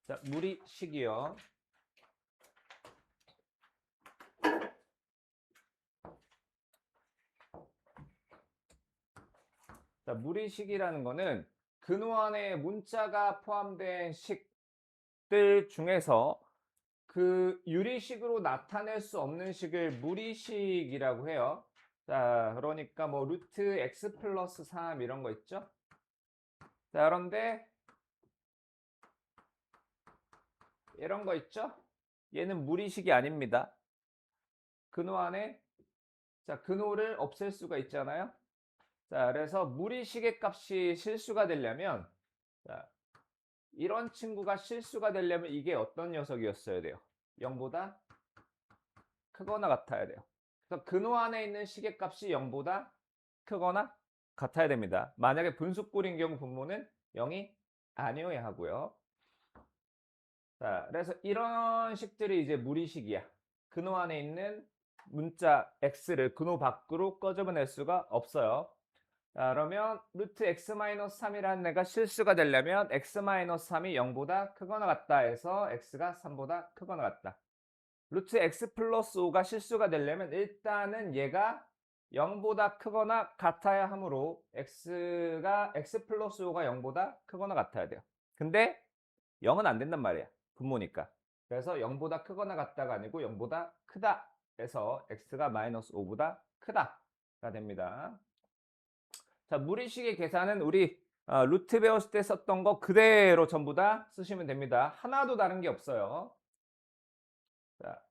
자, 무리식이요. 자, 무리식이라는 거는 근호 안에 문자가 포함된 식들 중에서 그 유리식으로 나타낼 수 없는 식을 무리식이라고 해요. 자, 그러니까 뭐 루트 x 플러스 3 이런 거 있죠? 자, 그런데 이런 거 있죠? 얘는 무리식이 아닙니다. 근호 안에 자, 근호를 없앨 수가 있잖아요. 자, 그래서 무리식의 값이 실수가 되려면 자, 이런 친구가 실수가 되려면 이게 어떤 녀석이었어야 돼요? 0보다 크거나 같아야 돼요. 그래서 근호 안에 있는 식의 값이 0보다 크거나 같아야 됩니다. 만약에 분수꼴인 경우 분모는 0이 아니어야 하고요. 자, 그래서 이런 식들이 이제 무리식이야. 근호 안에 있는 문자 x를 근호 밖으로 꺼집어낼 수가 없어요. 자, 그러면 루트 x-3이라는 애가 실수가 되려면 x-3이 0보다 크거나 같다 해서 x가 3보다 크거나 같다. 루트 x 플러스 5가 실수가 되려면 일단은 얘가 0보다 크거나 같아야 하므로 x 플러스 5가 0보다 크거나 같아야 돼요. 근데 0은 안 된단 말이야. 분모니까. 그래서 0보다 크거나 같다가 아니고 0보다 크다 해서 x가 마이너스 5보다 크다가 됩니다. 자, 무리식의 계산은 우리 루트 배웠을 때 썼던 거 그대로 전부 다 쓰시면 됩니다. 하나도 다른 게 없어요. 자,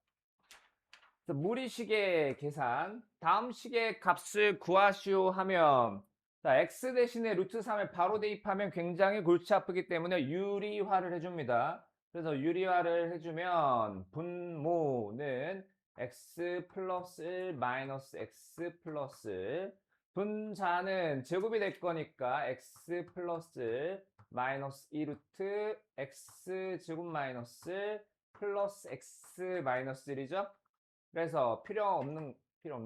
무리식의 계산. 다음 식의 값을 구하시오 하면 자, x 대신에 루트 3을 바로 대입하면 굉장히 골치 아프기 때문에 유리화를 해줍니다. 그래서 유리화를 해주면 분모는 x 플러스 1 마이너스 x 플러스 1 분자는 제곱이 될 거니까 x 플러스 1 마이너스 2루트 x 제곱 마이너스 플러스 x 마이너스 1이죠. 그래서 필요 없는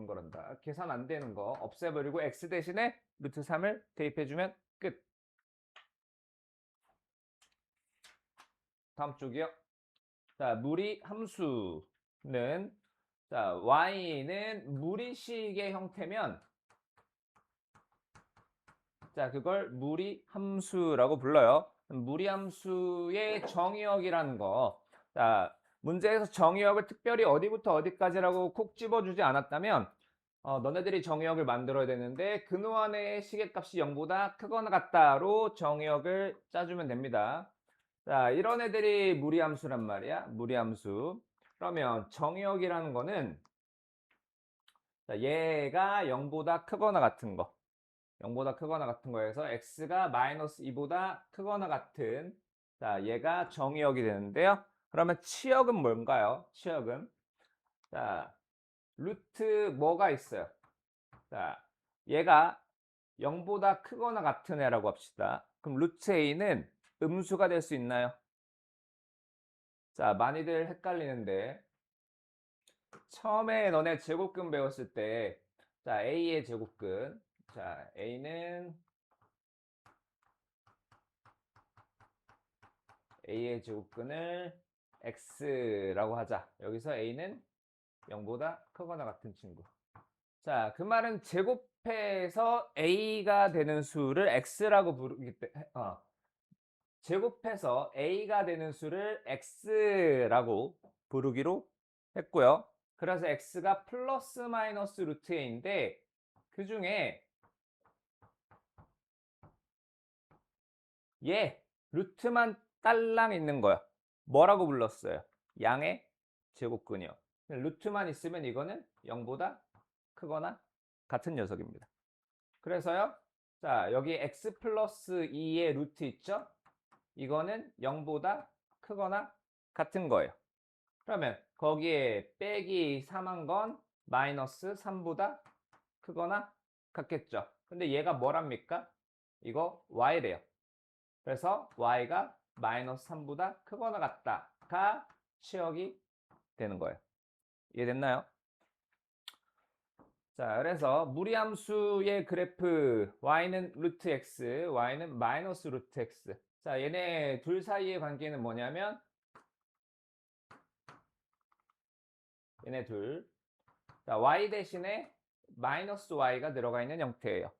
거란다. 계산 안 되는 거 없애버리고 x 대신에 루트 3을 대입해주면 끝. 다음 쪽이요. 자, 무리 함수는 자, y는 무리식의 형태면 자, 그걸 무리 함수라고 불러요. 무리 함수의 정의역이라는 거. 자, 문제에서 정의역을 특별히 어디부터 어디까지라고 콕 집어주지 않았다면 너네들이 정의역을 만들어야 되는데 근호 안의 시계값이 0보다 크거나 같다로 정의역을 짜주면 됩니다. 자, 이런 애들이 무리함수란 말이야. 무리함수. 그러면 정의역이라는 거는 자, 얘가 0보다 크거나 같은 거. 0보다 크거나 같은 거에서 x가 마이너스 2보다 크거나 같은 자, 얘가 정의역이 되는데요. 그러면 치역은 뭔가요? 치역은 자, 루트 뭐가 있어요? 자, 얘가 0보다 크거나 같은 애라고 합시다. 그럼 루트 a는 음수가 될 수 있나요? 자, 많이들 헷갈리는데 처음에 너네 제곱근 배웠을 때 자, a의 제곱근 자, a의 제곱근을 x라고 하자. 여기서 a는 0보다 크거나 같은 친구. 자, 그 말은 제곱해서 a가 되는 수를 x라고 부르기 때문에 제곱해서 a가 되는 수를 x라고 부르기로 했고요. 그래서 x가 플러스 마이너스 루트 a인데 그 중에 얘 루트만 딸랑 있는 거야. 뭐라고 불렀어요? 양의 제곱근이요. 루트만 있으면 이거는 0보다 크거나 같은 녀석입니다. 그래서요. 자, 여기 x 플러스 2의 루트 있죠? 이거는 0보다 크거나 같은 거예요. 그러면 거기에 빼기 3한 건 마이너스 3보다 크거나 같겠죠. 근데 얘가 뭐랍니까? 이거 y래요. 그래서 y가 마이너스 3보다 크거나 같다가 치역이 되는 거예요. 이해됐나요? 자, 그래서 무리함수의 그래프 y는 루트 x, y는 마이너스 루트 x. 자, 얘네 둘 사이의 관계는 뭐냐면 얘네 둘. 자, y 대신에 마이너스 y가 들어가 있는 형태예요.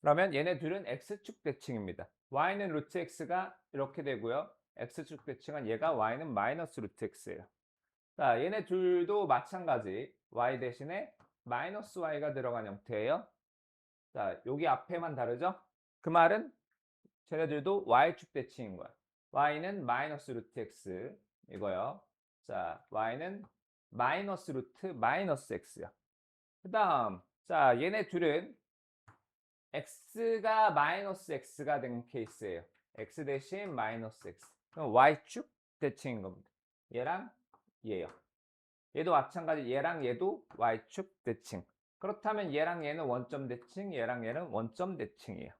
그러면 얘네 둘은 x축 대칭입니다. y는 루트 x가 이렇게 되고요. x축 대칭은 얘가 y는 마이너스 루트 x예요. 자, 얘네 둘도 마찬가지 y 대신에 마이너스 y가 들어간 형태예요. 자, 여기 앞에만 다르죠? 그 말은 쟤네들도 y축 대칭인 거야. y는 마이너스 루트 x 이거요. 자, y는 마이너스 루트 마이너스 x야. 그 다음, 자, 얘네 둘은 x가 마이너스 x가 된 케이스예요. x 대신 마이너스 x. 그럼 y축 대칭인 겁니다. 얘랑 얘요. 얘도 마찬가지 얘랑 얘도 y축 대칭. 그렇다면 얘랑 얘는 원점 대칭, 얘랑 얘는 원점 대칭이에요.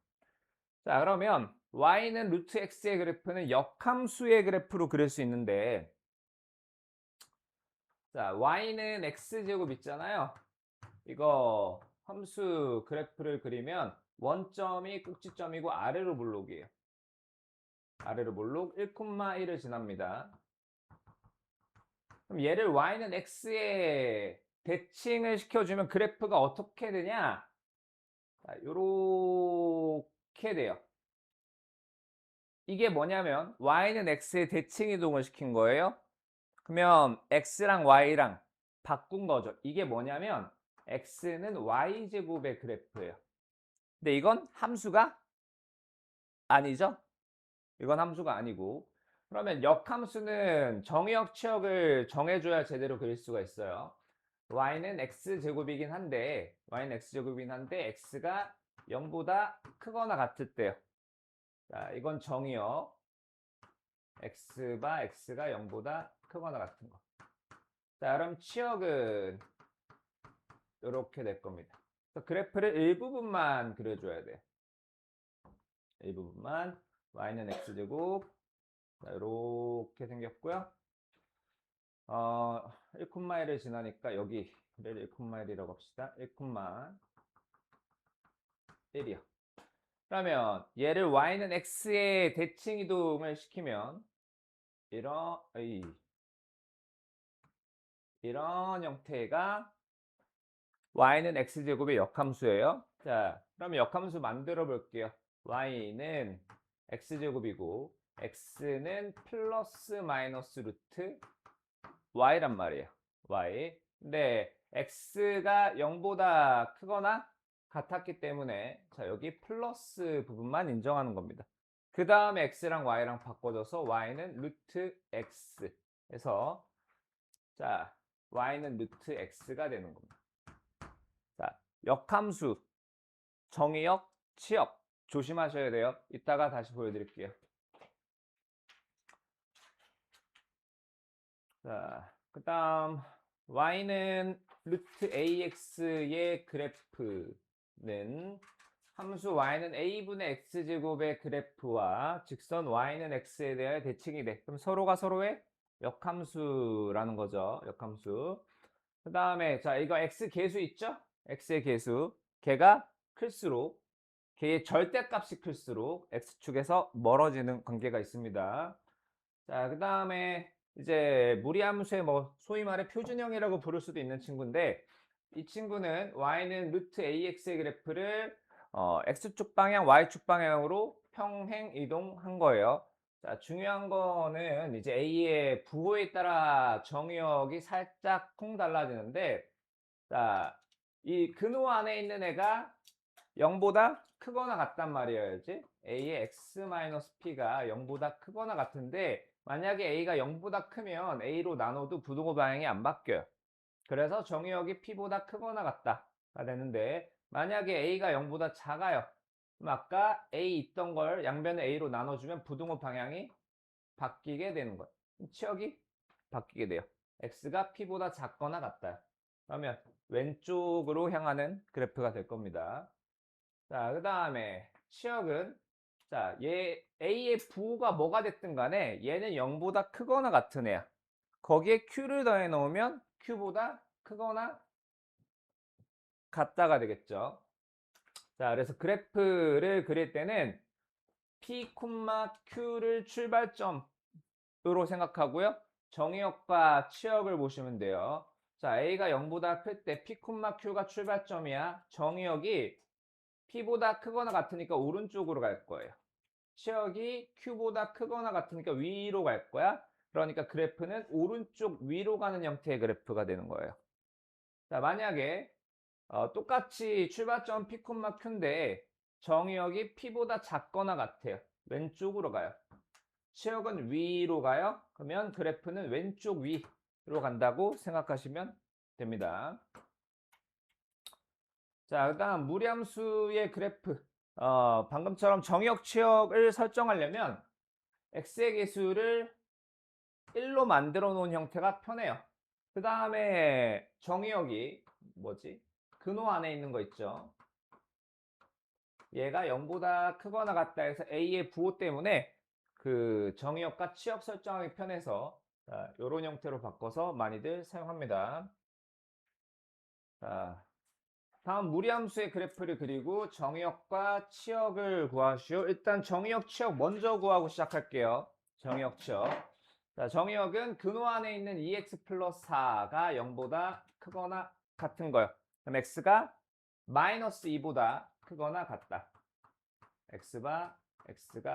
자, 그러면 y는 루트 x의 그래프는 역함수의 그래프로 그릴 수 있는데, 자, y는 x제곱 있잖아요. 이거 함수 그래프를 그리면 원점이 꼭지점이고 아래로 볼록이에요. 아래로 볼록 1,1을 지납니다. 그럼 얘를 y는 x에 대칭을 시켜주면 그래프가 어떻게 되냐? 자, 요렇게 돼요. 이게 뭐냐면 y는 x에 대칭 이동을 시킨 거예요. 그러면 x랑 y랑 바꾼 거죠. 이게 뭐냐면 x는 y제곱의 그래프예요. 근데 이건 함수가 아니죠? 이건 함수가 아니고. 그러면 역함수는 정의역 치역을 정해줘야 제대로 그릴 수가 있어요. y는 x제곱이긴 한데 x가 0보다 크거나 같을 때요. 자, 이건 정의역 x가 0보다 크거나 같은 거. 자, 그럼 치역은 이렇게 될 겁니다. 그래프를 일부분만 그려줘야 돼요. 일부분만. y는 x제곱. 자, 이렇게 생겼고요. 1,1을 지나니까 여기를 1,1이라고 합시다. 1,1이요. 그러면 얘를 y는 x에 대칭 이동을 시키면 이런 형태가 y는 x제곱의 역함수예요. 자, 그러면 역함수 만들어 볼게요. y는 x제곱이고 x는 플러스 마이너스 루트 y란 말이에요. y. 근데 x가 0보다 크거나 같았기 때문에 자, 여기 플러스 부분만 인정하는 겁니다. 그 다음에 x랑 y랑 바꿔줘서 y는 루트 x 해서 자, y는 루트 x가 되는 겁니다. 자, 역함수, 정의역, 치역 조심하셔야 돼요. 이따가 다시 보여드릴게요. 자, 그 다음 y는 루트 ax의 그래프는 함수 y는 a분의 x제곱의 그래프와 직선 y는 x에 대하여 대칭이 돼. 그럼 서로가 서로의 역함수라는 거죠. 역함수. 그 다음에 자, 이거 x 계수 있죠? x의 계수. 걔가 클수록 걔의 절대값이 클수록 x축에서 멀어지는 관계가 있습니다. 자, 그 다음에 이제 무리함수의 뭐 소위 말해 표준형이라고 부를 수도 있는 친구인데 이 친구는 y는 루트 ax의 그래프를 x축 방향, y축 방향으로 평행 이동한 거예요. 자, 중요한 거는 이제 a의 부호에 따라 정의역이 살짝 콩 달라지는데 자, 이 근호 안에 있는 애가 0보다 크거나 같단 말이어야지. a의 x-p가 0보다 크거나 같은데 만약에 a가 0보다 크면 a로 나눠도 부등호 방향이 안 바뀌어요. 그래서 정의역이 p보다 크거나 같다가 되는데 만약에 a가 0보다 작아요. 그럼 아까 a 있던 걸 양변을 a로 나눠주면 부등호 방향이 바뀌게 되는 거예요. 치역이 바뀌게 돼요. x가 p보다 작거나 같다. 그러면 왼쪽으로 향하는 그래프가 될 겁니다. 자, 그 다음에 치역은 자, 얘 A의 부호가 뭐가 됐든 간에 얘는 0보다 크거나 같은 애야. 거기에 Q를 더해 놓으면 Q보다 크거나 같다가 되겠죠. 자, 그래서 그래프를 그릴 때는 P, Q를 출발점으로 생각하고요. 정의역과 치역을 보시면 돼요. 자, A가 0보다 클 때 P, Q가 출발점이야. 정의역이 P보다 크거나 같으니까 오른쪽으로 갈 거예요. 치역이 Q보다 크거나 같으니까 위로 갈 거야. 그러니까 그래프는 오른쪽 위로 가는 형태의 그래프가 되는 거예요. 자, 만약에 똑같이 출발점 P, Q인데 정의역이 P보다 작거나 같아요. 왼쪽으로 가요. 치역은 위로 가요. 그러면 그래프는 왼쪽 위로 간다고 생각하시면 됩니다. 자, 그다음 무리함수의 그래프. 방금처럼 정의역, 치역을 설정하려면 x의 개수를 1로 만들어 놓은 형태가 편해요. 그 다음에 정의역이 뭐지? 근호 안에 있는 거 있죠. 얘가 0보다 크거나 같다 해서 a의 부호 때문에 그 정의역과 치역 설정하기 편해서 이런 형태로 바꿔서 많이들 사용합니다. 자, 다음 무리함수의 그래프를 그리고 정의역과 치역을 구하시오. 일단 정의역, 치역 먼저 구하고 시작할게요. 정의역, 치역. 자, 정의역은 근호 안에 있는 2x 플러스 4가 0보다 크거나 같은 거예요. 그럼 x가 마이너스 2보다 크거나 같다. x가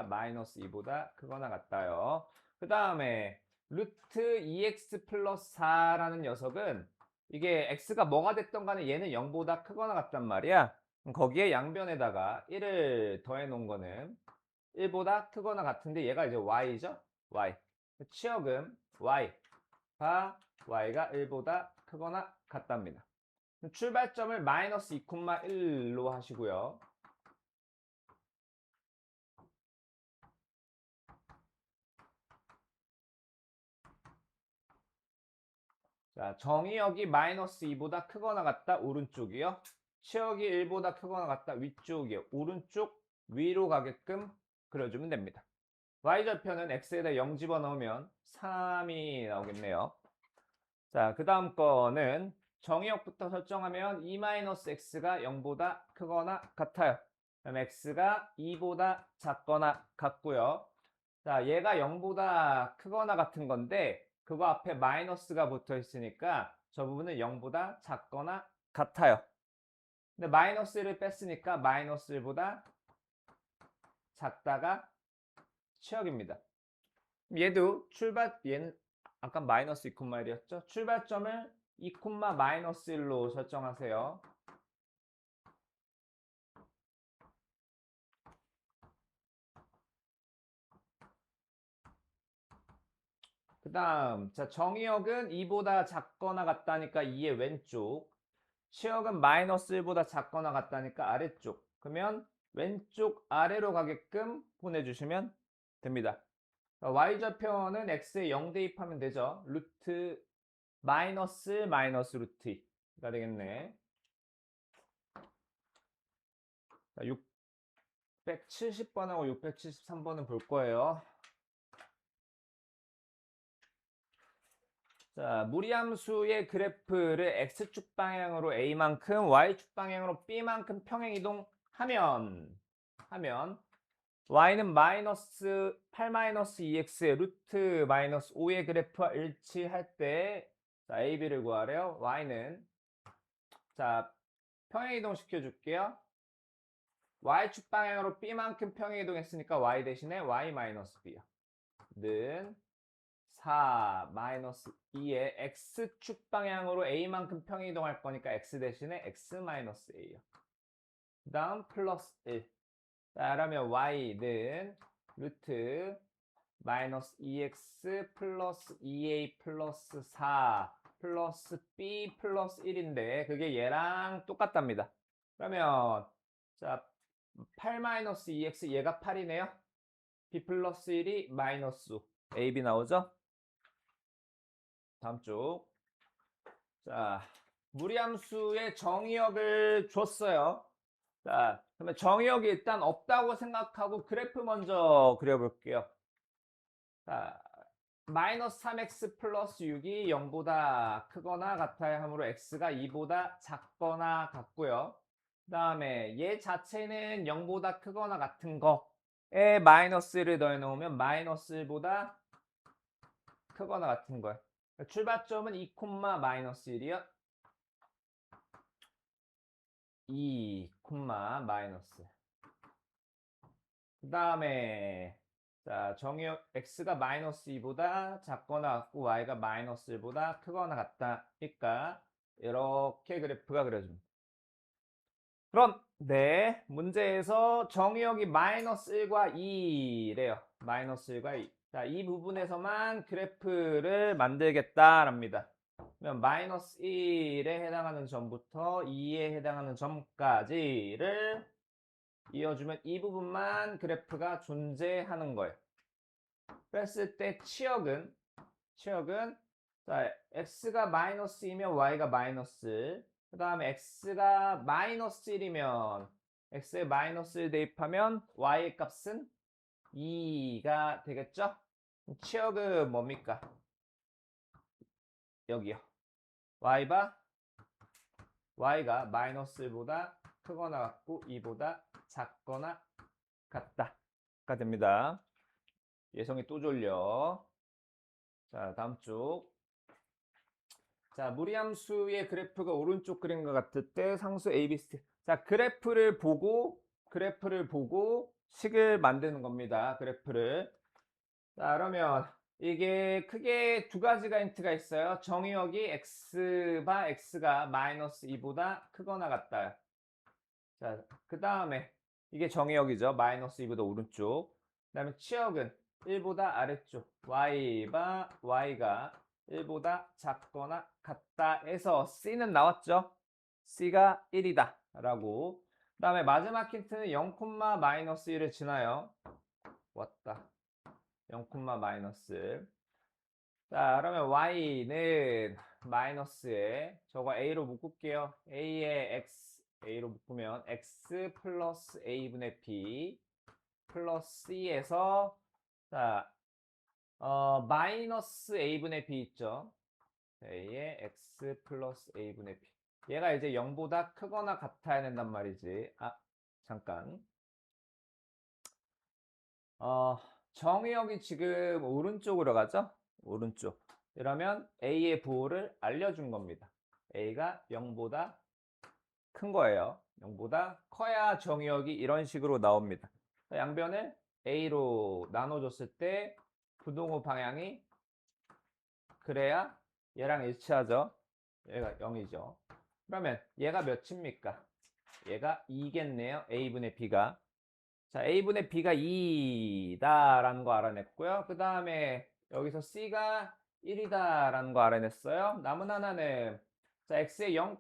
마이너스 2보다 크거나 같다요. 그 다음에 루트 2x 플러스 4라는 녀석은 이게 x가 뭐가 됐던 간에 얘는 0보다 크거나 같단 말이야. 거기에 양변에다가 1을 더해 놓은 거는 1보다 크거나 같은데 얘가 이제 y죠? y. 치역은 y가 1보다 크거나 같답니다. 출발점을 마이너스 2,1로 하시고요. 자, 정의역이 마이너스 2보다 크거나 같다 오른쪽이요. 치역이 1보다 크거나 같다 위쪽이요. 오른쪽 위로 가게끔 그려주면 됩니다. y절편은 x에다 0 집어넣으면 3이 나오겠네요. 자, 그 다음 거는 정의역부터 설정하면 2-x가 0보다 크거나 같아요. 그럼 x가 2보다 작거나 같고요. 자, 얘가 0보다 크거나 같은 건데 그거 앞에 마이너스가 붙어 있으니까 저 부분은 0보다 작거나 같아요. 근데 마이너스를 뺐으니까 마이너스 1보다 작다가 치역입니다. 얘는 아까 마이너스 2,1이었죠? 출발점을 2, 마이너스 1로 설정하세요. 그 다음, 자, 정의역은 2보다 작거나 같다니까 2의 왼쪽. 치역은 마이너스 1보다 작거나 같다니까 아래쪽. 그러면 왼쪽 아래로 가게끔 보내주시면 됩니다. y좌표는 x에 0 대입하면 되죠. 루트 마이너스 루트 2가 되겠네. 670번하고 673번은 볼 거예요. 자, 무리함수의 그래프를 x축 방향으로 a만큼, y축 방향으로 b만큼 평행이동하면 y는 마이너스 8-2x의 루트 마이너스 5의 그래프와 일치할 때 자, a, b를 구하래요. y는 자, 평행이동 시켜줄게요. y축 방향으로 b만큼 평행이동했으니까 y 대신에 y-b요. 는 4-2의 x축 방향으로 a만큼 평행이동할 거니까 x 대신에 x-a요. 그 다음 플러스 1. 자, 그러면 y는 루트 마이너스 2x 플러스 2a 플러스 4 플러스 b 플러스 1인데 그게 얘랑 똑같답니다. 그러면 자, 8-2x 얘가 8이네요. b 플러스 1이 마이너스 5 ab 나오죠? 다음 쪽. 자, 무리함수의 정의역을 줬어요. 자, 그러면 정의역이 일단 없다고 생각하고 그래프 먼저 그려볼게요. 자, 마이너스 3x 플러스 6이 0보다 크거나 같아야 하므로 x가 2보다 작거나 같고요. 그 다음에 얘 자체는 0보다 크거나 같은 거. 마이너스를 더해 놓으면 마이너스 1보다 크거나 같은 거예요. 출발점은 2, 마이너스 1이요. 2, 마이너스. 그 다음에 자 정의역 x가 마이너스 2보다 작거나 같고 y가 마이너스 1보다 크거나 같다니까 이렇게 그래프가 그려집니다. 그런데 문제에서 정의역이 마이너스 1과 2래요. 마이너스 1과 2. 자, 이 부분에서만 그래프를 만들겠다랍니다. 그러면 마이너스 1에 해당하는 점부터 2에 해당하는 점까지를 이어주면 이 부분만 그래프가 존재하는 거예요. 그랬을 때 치역은 자, x가 마이너스이면 y가 마이너스, 그 다음에 x가 마이너스 1이면 x에 마이너스 1 대입하면 y의 값은 2가 되겠죠? 치역은 뭡니까? 여기요. y가 마이너스 1보다 크거나 같고 2보다 작거나 같다가 됩니다. 예성이 또 졸려. 자, 다음 쪽. 자, 무리함수의 그래프가 오른쪽 그림과 같을 때 상수 ABC. 자, 그래프를 보고 식을 만드는 겁니다. 그래프를. 자, 그러면 이게 크게 두 가지가 힌트가 있어요. 정의역이 x가 마이너스 2보다 크거나 같다. 자, 그 다음에 이게 정의역이죠. 마이너스 2보다 오른쪽. 그 다음에 치역은 1보다 아래쪽. y가 1보다 작거나 같다 해서 C는 나왔죠. C가 1이다. 라고. 그 다음에 마지막 힌트는 0, 마이너스 1을 지나요. 왔다. 0, 마이너스. 자, 그러면 y는 마이너스에 저거 a로 묶을게요. a로 묶으면 x 플러스 a분의 b 플러스 c에서 자, 마이너스 a분의 b 있죠. a의 x 플러스 a분의 b. 얘가 이제 0보다 크거나 같아야 된단 말이지. 아, 잠깐. 정의역이 지금 오른쪽으로 가죠? 오른쪽. 이러면 A의 부호를 알려준 겁니다. A가 0보다 큰 거예요. 0보다 커야 정의역이 이런 식으로 나옵니다. 양변을 A로 나눠줬을 때 부동호 방향이 그래야 얘랑 일치하죠. 얘가 0이죠. 그러면 얘가 몇입니까? 얘가 2겠네요. A분의 B가. 자, A분의 B가 2다라는 거 알아냈고요. 그 다음에 여기서 C가 1이다라는 거 알아냈어요. 남은 하나는 자, X에 0,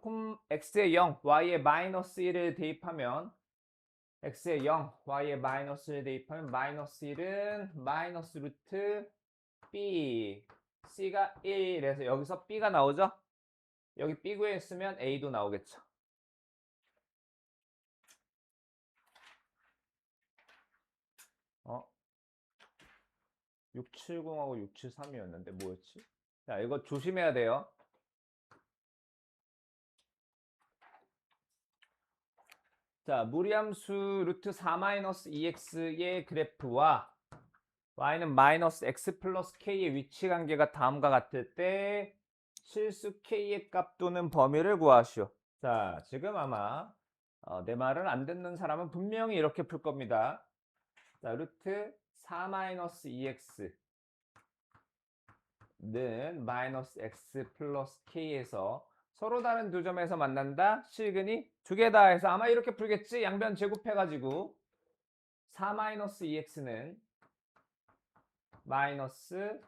Y에 마이너스 1을 대입하면 X에 0, Y에 마이너스 1을 대입하면 마이너스 1은 마이너스 루트 B C가 1에서 여기서 B가 나오죠? 여기 B 구했으면 A도 나오겠죠. 670하고 673이었는데 뭐였지? 자, 이거 조심해야 돼요. 자, 무리함수 루트 4-2x의 그래프와 y는 마이너스 x 플러스 k의 위치 관계가 다음과 같을 때 실수 k의 값 또는 범위를 구하시오. 자, 지금 아마 내 말을 안 듣는 사람은 분명히 이렇게 풀 겁니다. 자, 루트 4-2x는 마이너스 x 플러스 k에서 서로 다른 두 점에서 만난다. 실근이 두 개다 해서 아마 이렇게 풀겠지. 양변 제곱해가지고 4-2x는 마이너스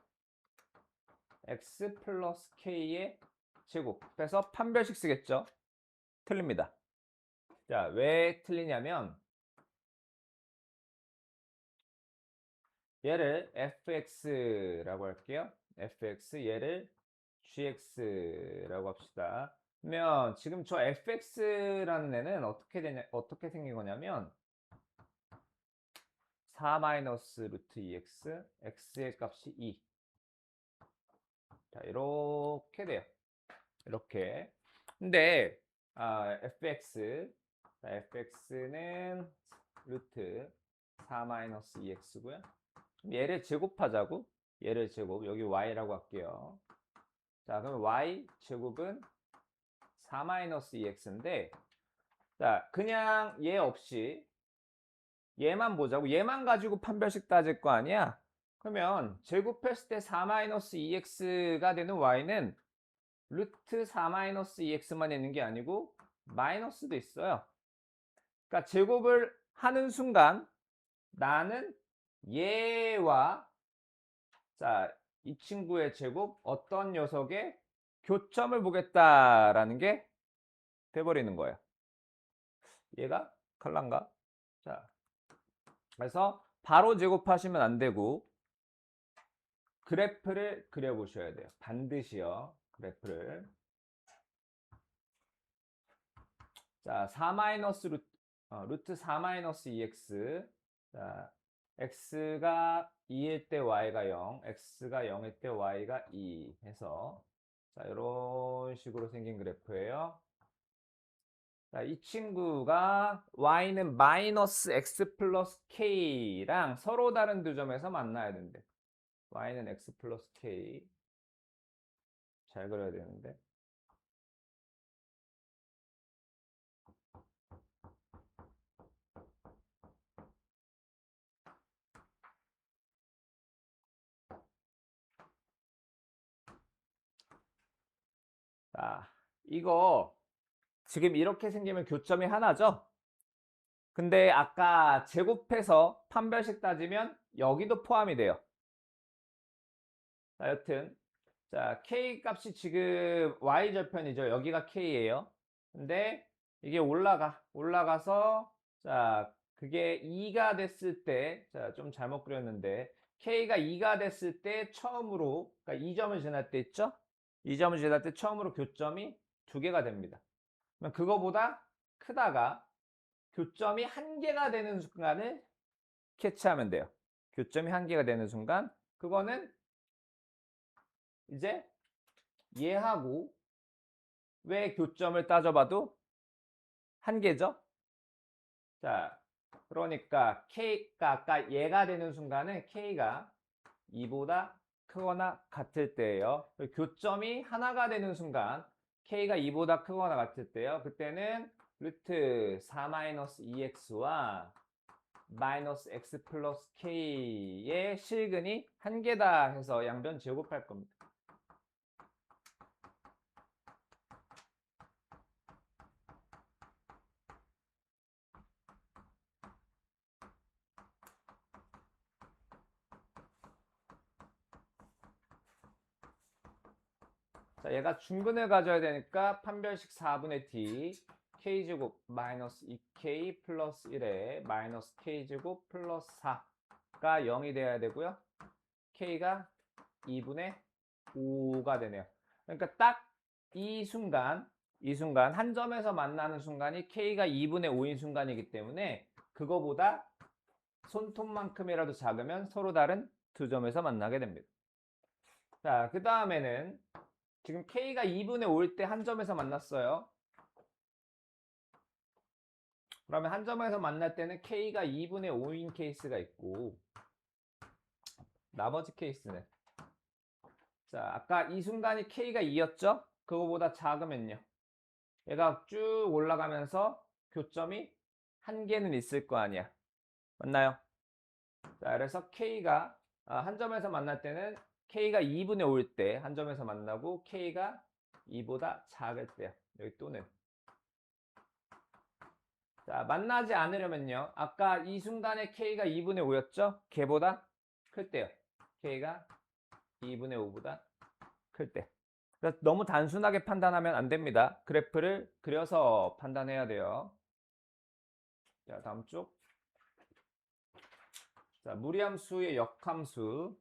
x 플러스 k의 제곱 해서 판별식 쓰겠죠. 틀립니다. 자, 왜 틀리냐면 얘를 fx라고 할게요. fx 얘를 gx라고 합시다. 그러면 지금 저 fx라는 애는 어떻게 생긴 거냐면 4 루트 2x, x의 값이 2. 자, 이렇게 돼요. 이렇게. 근데 fx는 루트 4-2x고요. 얘를 제곱하자고. 얘를 제곱. 여기 y라고 할게요. 자, 그럼 y 제곱은 4-2x인데, 자, 그냥 얘 없이 얘만 보자고. 얘만 가지고 판별식 따질 거 아니야? 그러면 제곱했을 때 4-2x가 되는 y는 루트 4-2x만 있는 게 아니고 마이너스도 있어요. 그러니까 제곱을 하는 순간 나는 얘와, 자, 이 친구의 제곱 어떤 녀석의 교점을 보겠다라는 게 돼버리는 거예요. 얘가 칼란가? 자, 그래서 바로 제곱하시면 안 되고 그래프를 그려보셔야 돼요. 반드시요. 그래프를. 자, 4 마이너스 루트 4-2x. 자, x가 2일 때 y가 0, x가 0일 때 y가 2 해서, 자, 이런 식으로 생긴 그래프예요. 자, 이 친구가 y는 마이너스 x 플러스 k랑 서로 다른 두 점에서 만나야 된대. y는 x 플러스 k. 잘 그려야 되는데. 자, 이거 지금 이렇게 생기면 교점이 하나죠? 근데 아까 제곱해서 판별식 따지면 여기도 포함이 돼요. 자, 여튼 자, k 값이 지금 y절편이죠. 여기가 k예요. 근데 이게 올라가서, 자, 그게 2가 됐을 때, 자, 좀 잘못 그렸는데 k가 2가 됐을 때 처음으로, 그러니까 2점을 지날 때 있죠? 2점을 지날 때 처음으로 교점이 2개가 됩니다. 그러면 그거보다 크다가 교점이 1개가 되는 순간을 캐치하면 돼요. 교점이 1개가 되는 순간, 그거는 이제 얘하고 왜 교점을 따져봐도 1개죠. 자, 그러니까 k가 아까 얘가 되는 순간은 k가 2보다 크거나 같을 때예요. 교점이 하나가 되는 순간 k가 2보다 크거나 같을 때요. 그때는 루트 4-2x와 마이너스 x 플러스 k의 실근이 1개다 해서 양변 제곱할 겁니다. 자, 얘가 중근을 가져야 되니까 판별식 4분의 d k제곱 마이너스 2k 플러스 1에 마이너스 k제곱 플러스 4가 0이 돼야 되고요. k가 2분의 5가 되네요. 그러니까 딱 이 순간 한 점에서 만나는 순간이 k가 2분의 5인 순간이기 때문에 그거보다 손톱만큼이라도 작으면 서로 다른 두 점에서 만나게 됩니다. 자, 그 다음에는 지금 k가 2분의 5일 때 한 점에서 만났어요. 그러면 한 점에서 만날 때는 k가 2분의 5인 케이스가 있고, 나머지 케이스는, 자, 아까 이 순간이 k가 2였죠? 그거보다 작으면요. 얘가 쭉 올라가면서 교점이 1개는 있을 거 아니야. 맞나요? 자, 그래서 k가 한 점에서 만날 때는 k가 2분의 5일 때 한 점에서 만나고 k가 2보다 작을 때요. 여기 또는. 자, 만나지 않으려면요. 아까 이 순간에 k가 2분의 5였죠? 걔보다 클 때요. k가 2분의 5보다 클 때. 그래서 너무 단순하게 판단하면 안 됩니다. 그래프를 그려서 판단해야 돼요. 자, 다음 쪽. 자, 무리함수의 역함수.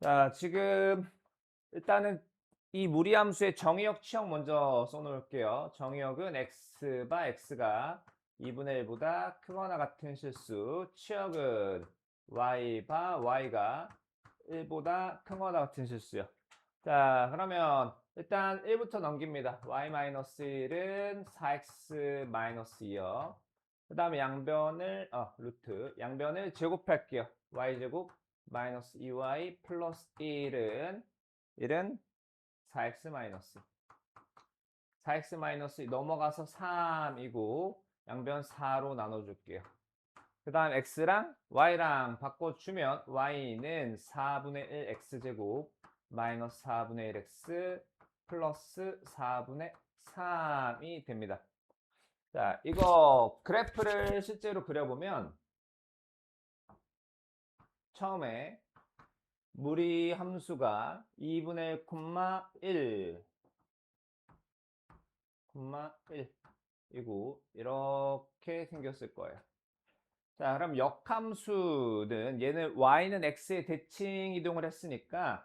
자, 지금 일단은 이 무리함수의 정의역 치역 먼저 써놓을게요. 정의역은 x바 x가 2분의 1보다 크거나 같은 실수. 치역은 y바 y가 1보다 크거나 같은 실수요. 자, 그러면 일단 1부터 넘깁니다. y-1은 4x-2요. 그 다음에 양변을 제곱할게요. y제곱 마이너스 2y 플러스 1은 4x 마이너스 4x 마이너스 넘어가서 3이고 양변 4로 나눠줄게요. 그 다음 x랑 y랑 바꿔주면 y는 4분의 1 x제곱 마이너스 4분의 1 x 플러스 4분의 3이 됩니다. 자, 이거 그래프를 실제로 그려보면 처음에 무리 함수가 2분의 1, 1이고 이렇게 생겼을 거예요. 자, 그럼 역함수는 얘는 y는 x에 대칭 이동을 했으니까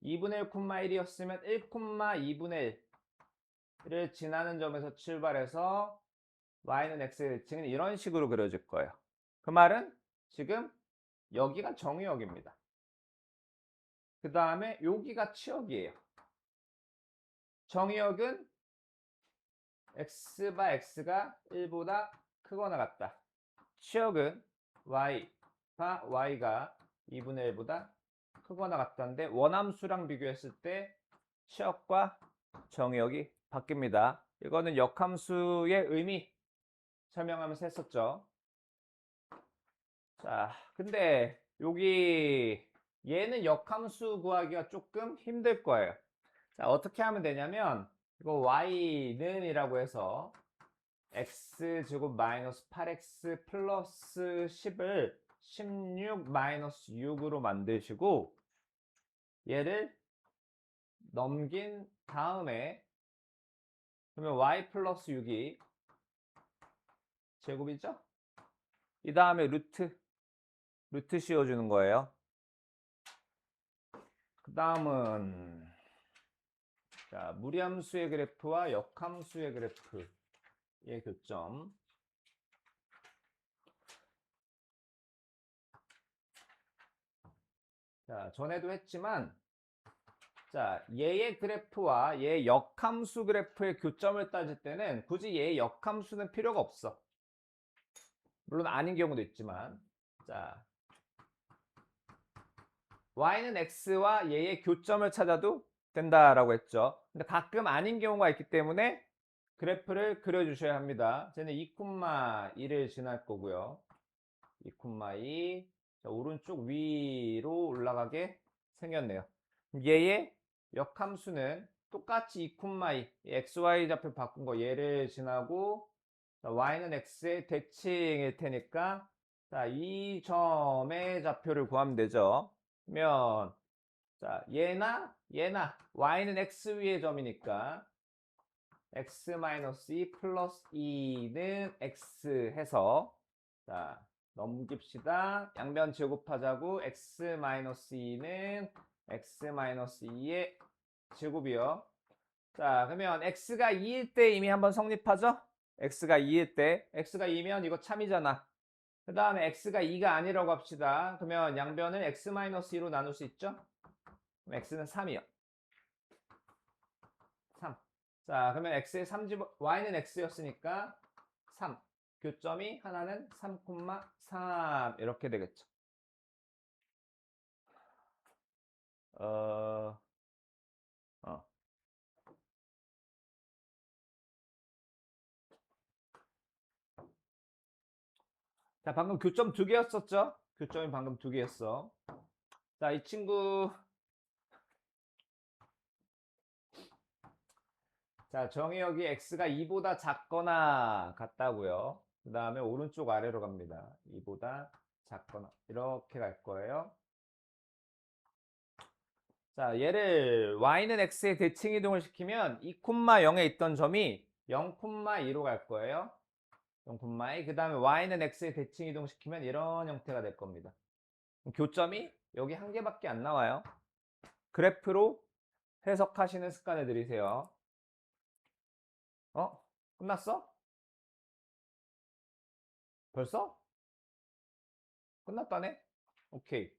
2분의 1,1이었으면 1,2분의 1을 지나는 점에서 출발해서 y는 x의 대칭은 이런 식으로 그려질 거예요. 그 말은 지금 여기가 정의역입니다. 그 다음에 여기가 치역이에요. 정의역은 x바 x가 1보다 크거나 같다. 치역은 y바 y가 2분의 1보다 크거나 같다는데 원함수랑 비교했을 때 치역과 정의역이 바뀝니다. 이거는 역함수의 의미 설명하면서 했었죠. 자, 근데 여기 얘는 역함수 구하기가 조금 힘들 거예요. 자, 어떻게 하면 되냐면 이거 y는 이라고 해서 x제곱 마이너스 8x 플러스 10을 16 마이너스 6으로 만드시고 얘를 넘긴 다음에 그러면 y 플러스 6이 제곱이죠? 이 다음에 루트 씌워주는 거예요. 그 다음은 자, 무리함수의 그래프와 역함수의 그래프의 교점. 자, 전에도 했지만 자, 얘의 그래프와 얘의 역함수 그래프의 교점을 따질 때는 굳이 얘의 역함수는 필요가 없어. 물론 아닌 경우도 있지만 자, y는 x와 얘의 교점을 찾아도 된다라고 했죠. 근데 가끔 아닌 경우가 있기 때문에 그래프를 그려주셔야 합니다. 쟤는 2,2를 지날 거고요. 2,2 자, 오른쪽 위로 올라가게 생겼네요. 얘의 역함수는 똑같이 2,2 xy 좌표 바꾼 거 얘를 지나고 자, y는 x의 대칭일 테니까 자, 이 점의 좌표를 구하면 되죠. 그러면 자, 얘나 y는 x 위의 점이니까 x-2 플러스 2는 x 해서 자, 넘깁시다. 양변 제곱하자고 x-2는 x-2의 제곱이요. 자, 그러면 x가 2일 때 이미 한번 성립하죠? x가 2일 때 x가 2면 이거 참이잖아. 그 다음에 x가 2가 아니라고 합시다. 그러면 양변을 x-2로 나눌 수 있죠? 그럼 x는 3이요. 3. 자, 그러면 x의 3집, y는 x였으니까 3. 교점이 하나는 3,3 이렇게 되겠죠. 어, 어. 자, 방금 교점 2개였었죠? 교점이 방금 2개였어. 자, 이 친구. 자, 정의역이 x가 2보다 작거나 같다고요. 그 다음에 오른쪽 아래로 갑니다. 2보다 작거나 이렇게 갈 거예요. 자, 얘를 y는 x에 대칭 이동을 시키면 2,0에 있던 점이 0,2로 갈 거예요. 0,2. 그 다음에 y는 x에 대칭 이동 시키면 이런 형태가 될 겁니다. 교점이 여기 한 개밖에 안 나와요. 그래프로 해석하시는 습관을 들이세요. 끝났어? 벌써? 끝났다네? 오케이.